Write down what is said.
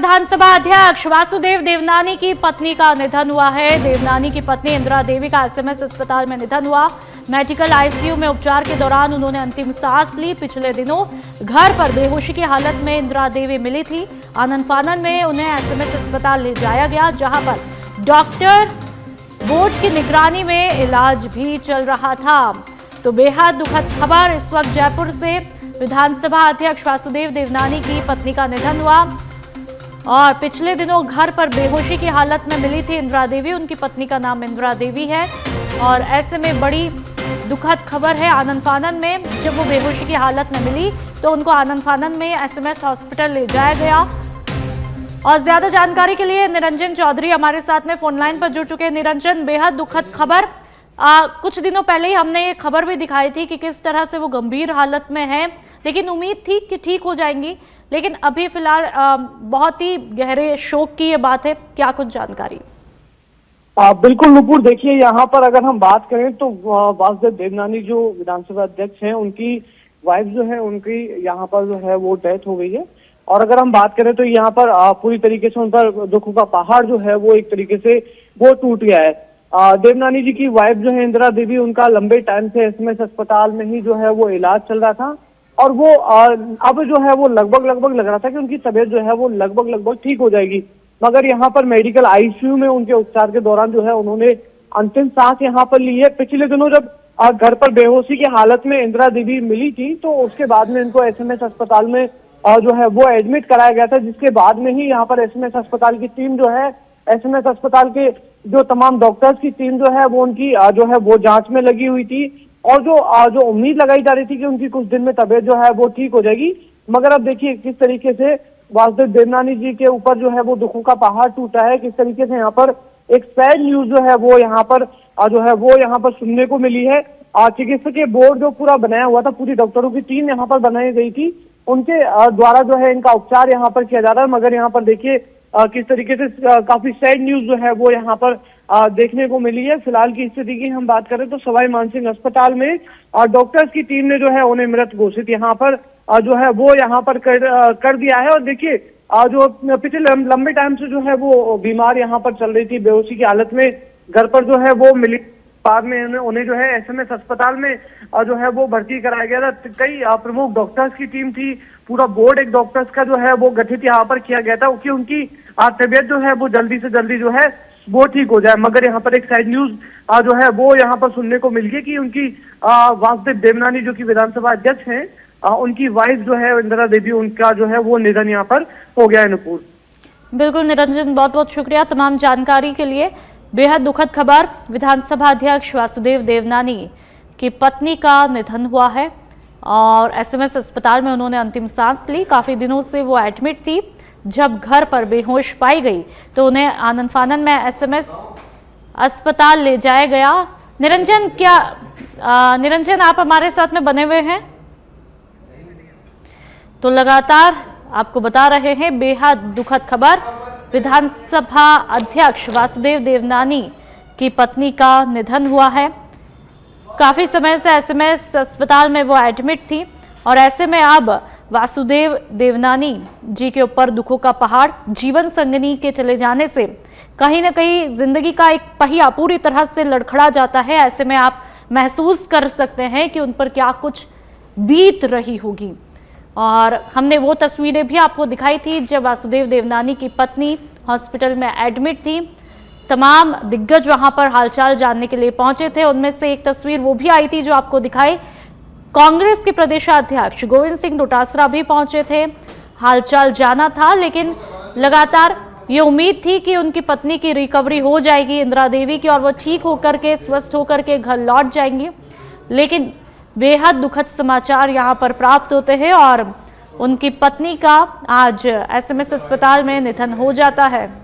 विधानसभा अध्यक्ष वासुदेव देवनानी की पत्नी का निधन हुआ है। देवनानी की पत्नी इंदिरा देवी का एसएमएस अस्पताल में निधन हुआ। मेडिकल आईसीयू में उपचार के दौरान उन्होंने अंतिम सांस ली। पिछले दिनों घर पर बेहोशी की हालत में इंदिरा देवी मिली थी। आनन फानन में उन्हें एसएमएस अस्पताल ले जाया गया, जहां पर डॉक्टर बोर्ड की निगरानी में इलाज भी चल रहा था। तो बेहद दुखद खबर इस वक्त जयपुर से। विधानसभा अध्यक्ष वासुदेव देवनानी की पत्नी का निधन हुआ और पिछले दिनों घर पर बेहोशी की हालत में मिली थी इंदिरा देवी। उनकी पत्नी का नाम इंदिरा देवी है और ऐसे में बड़ी दुखद खबर है। आनन फानन में जब वो बेहोशी की हालत में मिली तो उनको आनन फानन में एसएमएस हॉस्पिटल ले जाया गया। और ज्यादा जानकारी के लिए निरंजन चौधरी हमारे साथ में फोन लाइन पर जुड़ चुके हैं। निरंजन, बेहद दुखद खबर। कुछ दिनों पहले ही हमने ये खबर भी दिखाई थी कि किस तरह से वो गंभीर हालत में है, लेकिन उम्मीद थी कि ठीक हो जाएंगी, लेकिन अभी फिलहाल बहुत ही गहरे शोक की ये बात है। क्या कुछ जानकारी? बिल्कुल नुपुर, देखिए यहाँ पर अगर हम बात करें तो वासुदेव देवनानी जो विधानसभा अध्यक्ष हैं, उनकी वाइफ जो है, उनकी यहाँ पर जो है वो डेथ हो गई है। और अगर हम बात करें तो यहाँ पर पूरी तरीके से उन पर दुखों का पहाड़ जो है वो एक तरीके से वो टूट गया है। देवनानी जी की वाइफ जो है इंदिरा देवी, उनका लंबे टाइम से एसएमएस अस्पताल में ही जो है वो इलाज चल रहा था और वो अब जो है वो लगभग लग रहा था कि उनकी तबीयत जो है वो लगभग ठीक हो जाएगी। मगर यहाँ पर मेडिकल आईसीयू में उनके उपचार के दौरान जो है उन्होंने अंतिम सांस यहाँ पर ली है। पिछले दिनों जब घर पर बेहोशी की हालत में इंदिरा देवी मिली थी तो उसके बाद में इनको एसएमएस अस्पताल में जो है वो एडमिट कराया गया था, जिसके बाद में ही यहाँ पर एसएमएस अस्पताल की टीम जो है, एसएमएस अस्पताल के जो तमाम डॉक्टर्स की टीम जो है वो उनकी जो है वो जांच में लगी हुई थी और जो उम्मीद लगाई जा रही थी कि उनकी कुछ दिन में तबीयत जो है वो ठीक हो जाएगी। मगर अब देखिए किस तरीके से वासुदेव देवनानी जी के ऊपर जो है वो दुखों का पहाड़ टूटा है। किस तरीके से यहाँ पर एक सैड न्यूज जो है वो यहाँ पर जो है वो यहाँ पर सुनने को मिली है। चिकित्सकीय बोर्ड जो पूरा बनाया हुआ था, पूरी डॉक्टरों की टीम यहाँ पर बनाई गई थी, उनके द्वारा जो है इनका उपचार यहाँ पर किया जा रहा है। मगर यहाँ पर देखिए किस तरीके से काफी सैड न्यूज जो है वो यहाँ पर देखने को मिली है। फिलहाल की स्थिति की हम बात करें तो सवाई मानसिंह अस्पताल में डॉक्टर्स की टीम ने जो है उन्हें मृत घोषित यहाँ पर जो है वो यहाँ पर कर दिया है। और देखिए जो पिछले लंबे टाइम से जो है वो बीमार यहाँ पर चल रही थी, बेहोशी की हालत में घर पर जो है वो मिली, बाद में उन्हें जो है एसएमएस अस्पताल में जो है वो भर्ती कराया गया था। कई प्रमुख डॉक्टर्स की टीम थी, पूरा बोर्ड एक डॉक्टर्स का जो है वो गठित यहाँ पर किया गया था कि उनकी तबीयत जो है वो जल्दी से जल्दी जो है वो ठीक हो जाए। मगर यहाँ पर एक साइड न्यूज जो है वो यहाँ पर सुनने को मिल गई कि उनकी वासुदेव देवनानी जो कि विधानसभा अध्यक्ष हैं, उनकी वाइफ जो है इंदिरा देवी, उनका जो है वो निधन यहाँ पर हो गया है। नुपुर, बिल्कुल निरंजन, बहुत बहुत शुक्रिया तमाम जानकारी के लिए। बेहद दुखद खबर, विधानसभा अध्यक्ष वासुदेव देवनानी की पत्नी का निधन हुआ है और एसएमएस अस्पताल में उन्होंने अंतिम सांस ली। काफी दिनों से वो एडमिट थी। जब घर पर बेहोश पाई गई तो उन्हें आनन फानन में एसएमएस अस्पताल ले जाया गया। निरंजन आप हमारे साथ में बने हुए हैं तो लगातार आपको बता रहे हैं बेहद दुखद खबर। विधानसभा अध्यक्ष वासुदेव देवनानी की पत्नी का निधन हुआ है। काफी समय से एसएमएस अस्पताल में वो एडमिट थी और ऐसे में अब वासुदेव देवनानी जी के ऊपर दुखों का पहाड़, जीवन संगिनी के चले जाने से कहीं ना कहीं जिंदगी का एक पहिया पूरी तरह से लड़खड़ा जाता है। ऐसे में आप महसूस कर सकते हैं कि उन पर क्या कुछ बीत रही होगी। और हमने वो तस्वीरें भी आपको दिखाई थी जब वासुदेव देवनानी की पत्नी हॉस्पिटल में एडमिट थी। तमाम दिग्गज वहां पर हालचाल जानने के लिए पहुंचे थे। उनमें से एक तस्वीर वो भी आई थी जो आपको दिखाई। कांग्रेस के प्रदेशाध्यक्ष गोविंद सिंह डोटासरा भी पहुंचे थे, हालचाल जाना था, लेकिन लगातार ये उम्मीद थी कि उनकी पत्नी की रिकवरी हो जाएगी इंदिरा देवी की और वो ठीक होकर के, स्वस्थ होकर के घर लौट जाएंगी। लेकिन बेहद दुखद समाचार यहाँ पर प्राप्त होते हैं और उनकी पत्नी का आज एसएमएस अस्पताल में निधन हो जाता है।